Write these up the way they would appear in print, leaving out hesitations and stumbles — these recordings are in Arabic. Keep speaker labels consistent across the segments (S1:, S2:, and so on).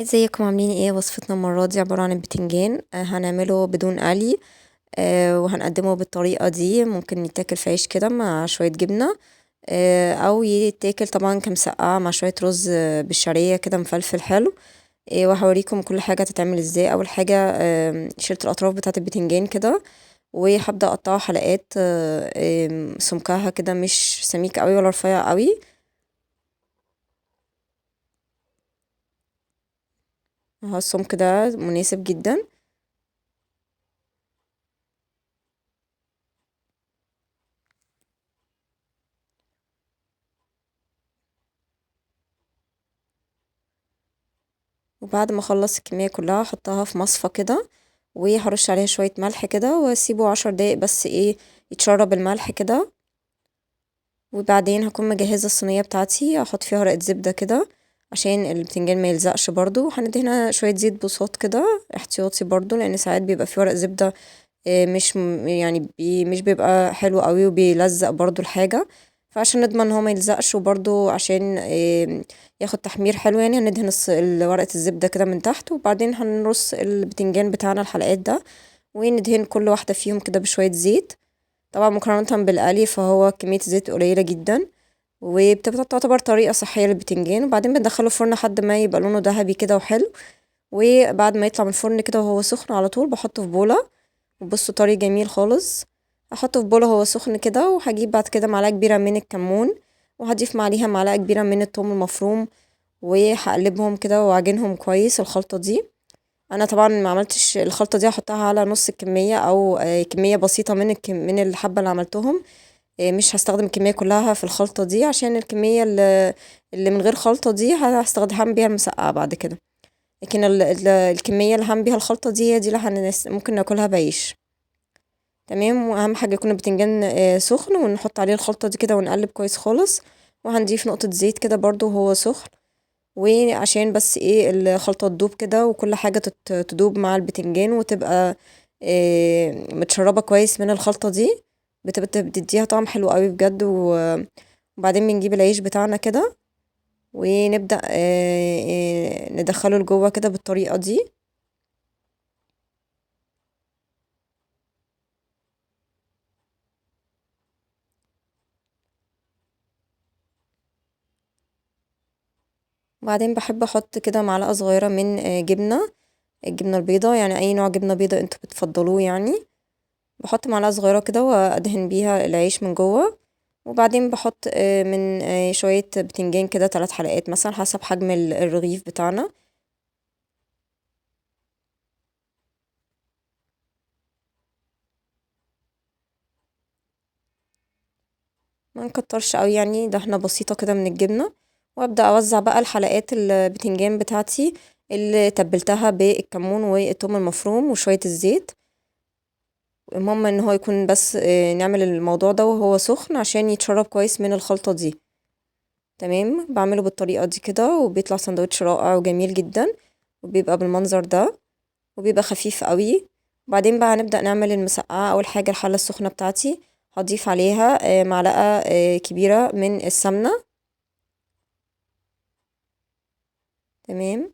S1: ازيكم عاملين ايه؟ وصفتنا المرة دي عبارة عن البتنجان، هنعمله بدون قلي. وهنقدمه بالطريقة دي، ممكن يتاكل في عيش كده مع شوية جبنة. او يتاكل طبعا كمسقعة مع شوية رز بالشعرية كده مفلفل حلو. وهوريكم كل حاجة تتعمل ازاي. اول حاجة شلت الاطراف بتاعة البتنجان كده، وهبدأ اقطعه حلقات سمكها كده مش سميك قوي ولا رفيع قوي. اهو السمك ده مناسب جدا. وبعد ما اخلص الكمية كلها احطها في مصفى كده، وهرش عليها شوية ملح كده واسيبه 10 دقايق بس ايه يتشرب الملح كده. وبعدين هكون مجهزة الصينية بتاعتي، احط فيها ورقة زبدة كده عشان البتنجان ما يلزقش. برضو هندهنها شوية زيت بساط كده احتياطي برضو، لان ساعات بيبقى فيه ورق زبدة مش يعني مش بيبقى حلو قوي وبيلزق برضو الحاجة. فعشان نضمن ان هو ما يلزقش، وبرضو عشان ياخد تحمير حلو، يعني هندهن ورقة الزبدة كده من تحت، وبعدين هنرص البتنجان بتاعنا الحلقات ده، وندهن كل واحدة فيهم كده بشوية زيت. طبعا مقارنة بالقلي فهو كمية زيت قليلة جدا، وبتبقى تعتبر طريقة صحية للبتنجان. وبعدين بندخله الفرن لحد ما يبقى لونه ذهبي كده وحلو. وبعد ما يطلع من الفرن كده وهو سخن على طول بحطه في بولة. وبصوا طري جميل خالص. هحطه في بولة وهو سخن كده، وهجيب بعد كده معلقة كبيرة من الكمون، وهضيف عليها معلقة كبيرة من الثوم المفروم، وهقلبهم كده واعجنهم كويس الخلطة دي. انا طبعا ما عملتش الخلطة دي، هحطها على نص الكمية او كمية بسيطة من الحبة اللي عملتهم. مش هستخدم الكمية كلها في الخلطة دي، عشان الكمية اللي من غير خلطة دي هستخدم بيها المسقعة بعد كده. لكن الكمية اللي هعمل بيها الخلطة دي هي دي اللي ممكن ناكلها بعيش. تمام. واهم حاجة يكون البتنجان سخن، ونحط عليه الخلطة دي كده ونقلب كويس خالص. وهنضيف نقطة زيت كده برضو وهو سخن، وعشان بس ايه الخلطة تدوب كده، وكل حاجة تدوب مع البتنجان وتبقى متشربة كويس من الخلطة دي. بتديها طعم حلو قوي بجد. وبعدين بنجيب العيش بتاعنا كده، ونبدأ ندخله لجوه كده بالطريقة دي. وبعدين بحب احط كده معلقة صغيرة من جبنة، الجبنة البيضة، يعني اي نوع جبنة بيضة انتوا بتفضلوه يعني. بحط معلقة صغيرة كده وادهن بيها العيش من جوه. وبعدين بحط من شوية بتنجان كده 3 حلقات مثلا حسب حجم الرغيف بتاعنا. ما نكترش قوي، يعني دهنة بسيطة كده من الجبنة. وابدأ اوزع بقى الحلقات البتنجان بتاعتي اللي تبلتها بالكمون والثوم المفروم وشوية الزيت. المهم ان هو يكون بس نعمل الموضوع ده وهو سخن عشان يتشرب كويس من الخلطة دي. تمام. بعمله بالطريقة دي كده، وبيطلع سندوتش رائع وجميل جدا، وبيبقى بالمنظر ده، وبيبقى خفيف قوي. وبعدين بقى هنبدأ نعمل المسقعة. اول حاجة الحلة السخنة بتاعتي هضيف عليها معلقة كبيرة من السمنة. تمام.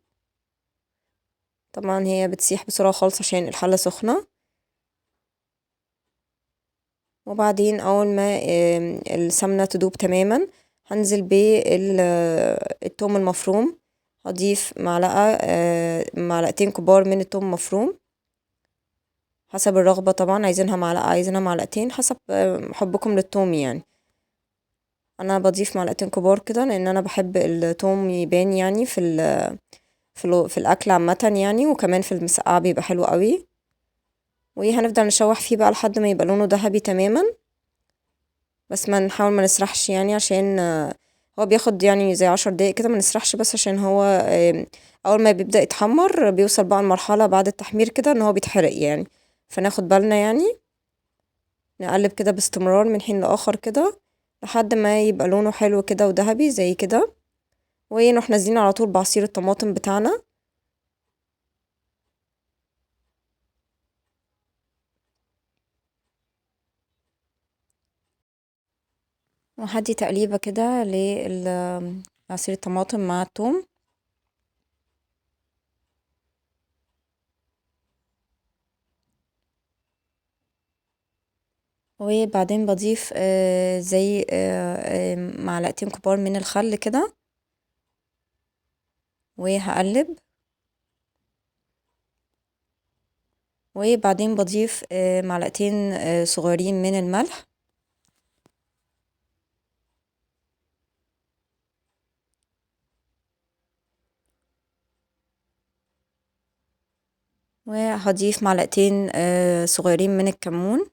S1: طبعا هي بتسيح بسرعة خالص عشان الحلة سخنة. وبعدين اول ما السمنة تدوب تماما هنزل بالثوم المفروم. هضيف معلقتين كبار من الثوم المفروم حسب الرغبة. طبعا عايزينها معلقة عايزينها معلقتين حسب حبكم للثوم يعني. انا بضيف معلقتين كبار كده لان انا بحب الثوم يبان يعني في الاكل عامة يعني، وكمان في المسقعة بيبقى حلو قوي. وهنفضل نشوح فيه بقى لحد ما يبقى لونه ذهبي تماما. بس ما نحاول ما نسرحش يعني، عشان هو بياخد يعني زي 10 دقايق كده، ما نسرحش بس عشان هو اول ما بيبدأ يتحمر بيوصل بقى المرحلة بعد التحمير كده ان هو بيتحرق يعني. فناخد بالنا يعني، نقلب كده باستمرار من حين لآخر كده لحد ما يبقى لونه حلو كده وذهبي زي كده. ونروح نازلين على طول بعصير الطماطم بتاعنا. وهدي تقليبة كده لعصير الطماطم مع الثوم. وبعدين بضيف زي معلقتين كبار من الخل كده، وهقلب. وبعدين بضيف معلقتين صغيرين من الملح، وهضيف معلقتين صغيرين من الكمون،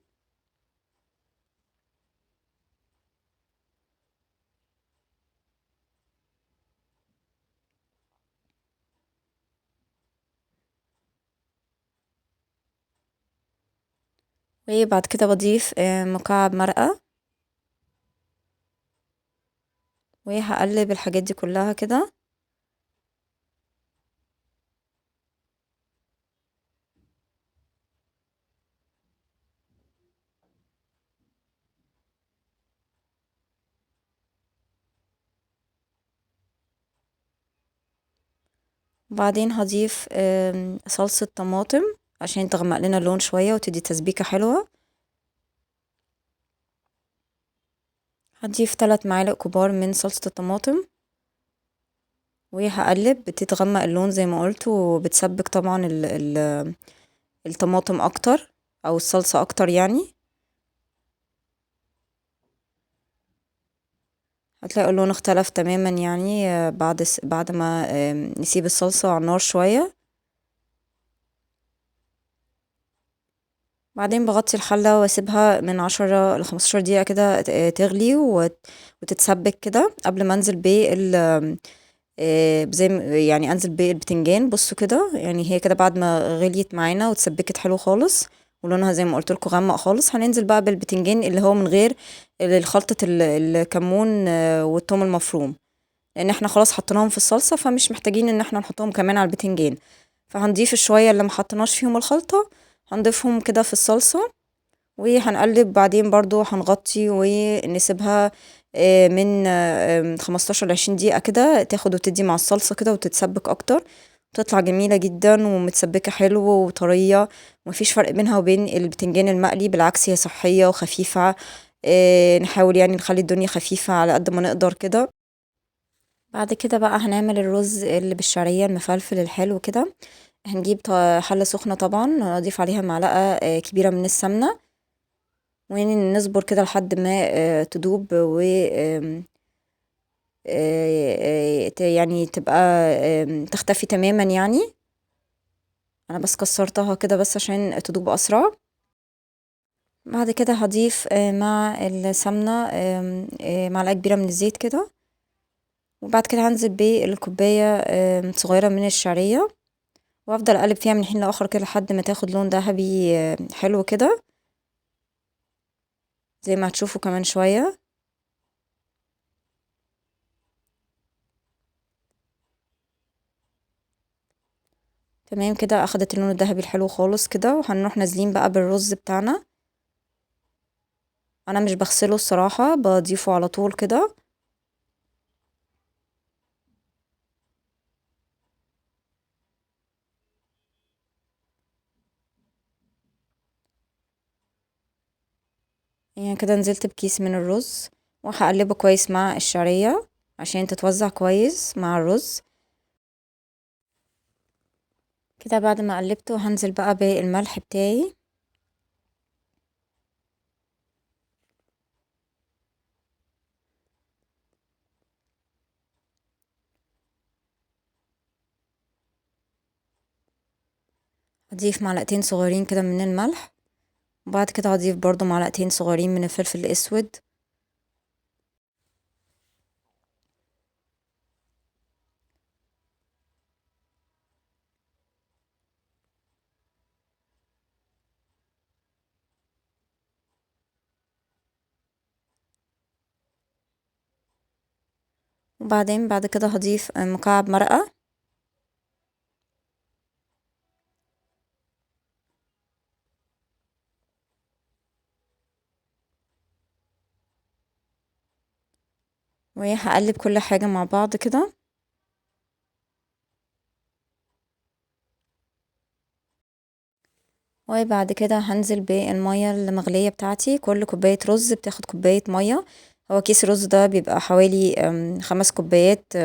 S1: وبعد كده بضيف مكعب مرقة، وهقلب الحاجات دي كلها كده. وبعدين هضيف صلصة طماطم عشان تغمق لنا اللون شوية وتدي تسبيكة حلوة. هضيف 3 معالق كبار من صلصة الطماطم، وهقلب. بتتغمق اللون زي ما قلت، وبتسبك طبعا الطماطم اكتر او الصلصة اكتر يعني. هتلاقوا اللون اختلف تماما يعني بعد ما نسيب الصلصة على النار شوية. بعدين بغطي الحلة واسيبها من 10 ل15 دقيقة كده تغلي وتتسبك كده، قبل ما انزل بال زي يعني انزل بالبتنجان. بصوا كده، يعني هي كده بعد ما غليت معانا وتسبكت حلو خالص ولونها زي ما قلت لكم غمق خالص، هننزل بقى بالبتنجان اللي هو من غير خلطة الكمون والثوم المفروم، لان احنا خلاص حطيناهم في الصلصة، فمش محتاجين ان احنا نحطهم كمان على البتنجان. فهنضيف الشوية اللي ما حطيناش فيهم الخلطة، هنضيفهم كده في الصلصة، وهنقلب. بعدين برضو هنغطي ونسيبها من 15 ل20 دقيقة كده، تاخد وتدي مع الصلصة كده وتتسبك اكتر. تطلع جميلة جدا ومتسبكة حلو وطرية، ومفيش فرق بينها وبين البتنجان المقلي، بالعكس هي صحية وخفيفة. نحاول يعني نخلي الدنيا خفيفة على قد ما نقدر كده. بعد كده بقى هنعمل الرز اللي بالشعرية المفلفل الحلو كده. هنجيب حلة سخنة طبعا، نضيف عليها معلقة كبيرة من السمنة، ونصبر كده لحد ما تدوب و يعني تبقى تختفي تماما يعني. انا بس كسرتها كده بس عشان تدوب اسرع. بعد كده هضيف مع السمنة معلقة كبيرة من الزيت كده، وبعد كده هنزل بالكوباية صغيرة من الشعرية، وافضل اقلب فيها من حين لاخر كده لحد ما تاخد لون ذهبي حلو كده، زي ما هتشوفوا كمان شوية. تمام كده، اخدت اللون الذهبي الحلو خالص كده، وهنروح نازلين بقى بالرز بتاعنا. انا مش بغسله الصراحة، بضيفه على طول كده. يعني كده نزلت بكيس من الرز، وهقلبه كويس مع الشعرية عشان تتوزع كويس مع الرز كده. بعد ما قلبته هنزل بقى بالملح بتاعي. هضيف معلقتين صغيرين كده من الملح، وبعد كده هضيف برضو معلقتين صغيرين من الفلفل الاسود. وبعدين بعد كده هضيف مكعب مرقة، وهقلب كل حاجة مع بعض كده. وبعد كده هنزل بالمية المغلية بتاعتي. كل كوباية رز بتاخد كوباية مية. هو كيس الرز ده بيبقى حوالي 5 كوبايات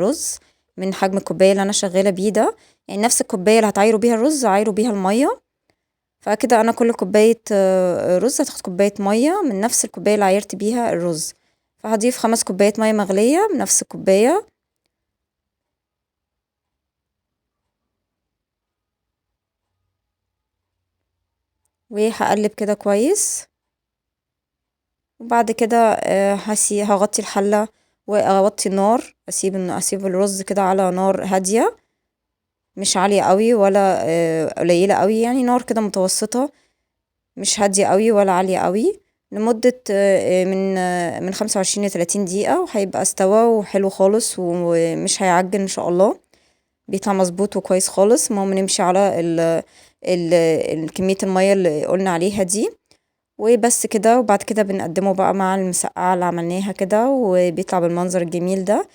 S1: رز من حجم الكوباية اللي أنا شغالة بيه ده. يعني نفس الكوباية اللي هتعايروا بيها الرز عايروا بيها المية. فكده أنا كل كوباية رز هتاخد كوباية مية من نفس الكوباية اللي عايرت بيها الرز. فهضيف 5 كوبايات مية مغلية بنفس الكوباية. وهقلب كده كويس. وبعد كده هغطي الحلة واغطي النار. اسيب الرز كده على نار هادية، مش عالية قوي ولا قليلة قوي، يعني نار كده متوسطة، مش هادية قوي ولا عالية قوي، لمدة من 25 ل30 دقيقة. وهيبقى استوى وحلو خالص ومش هيعجن ان شاء الله. بيطلع مظبوط وكويس خالص. المهم نمشي على كمية المية اللي قلنا عليها دي. وبس كده. وبعد كده بنقدمه بقى مع المسقعة اللي عملناها كده، وبيطلع بالمنظر الجميل ده.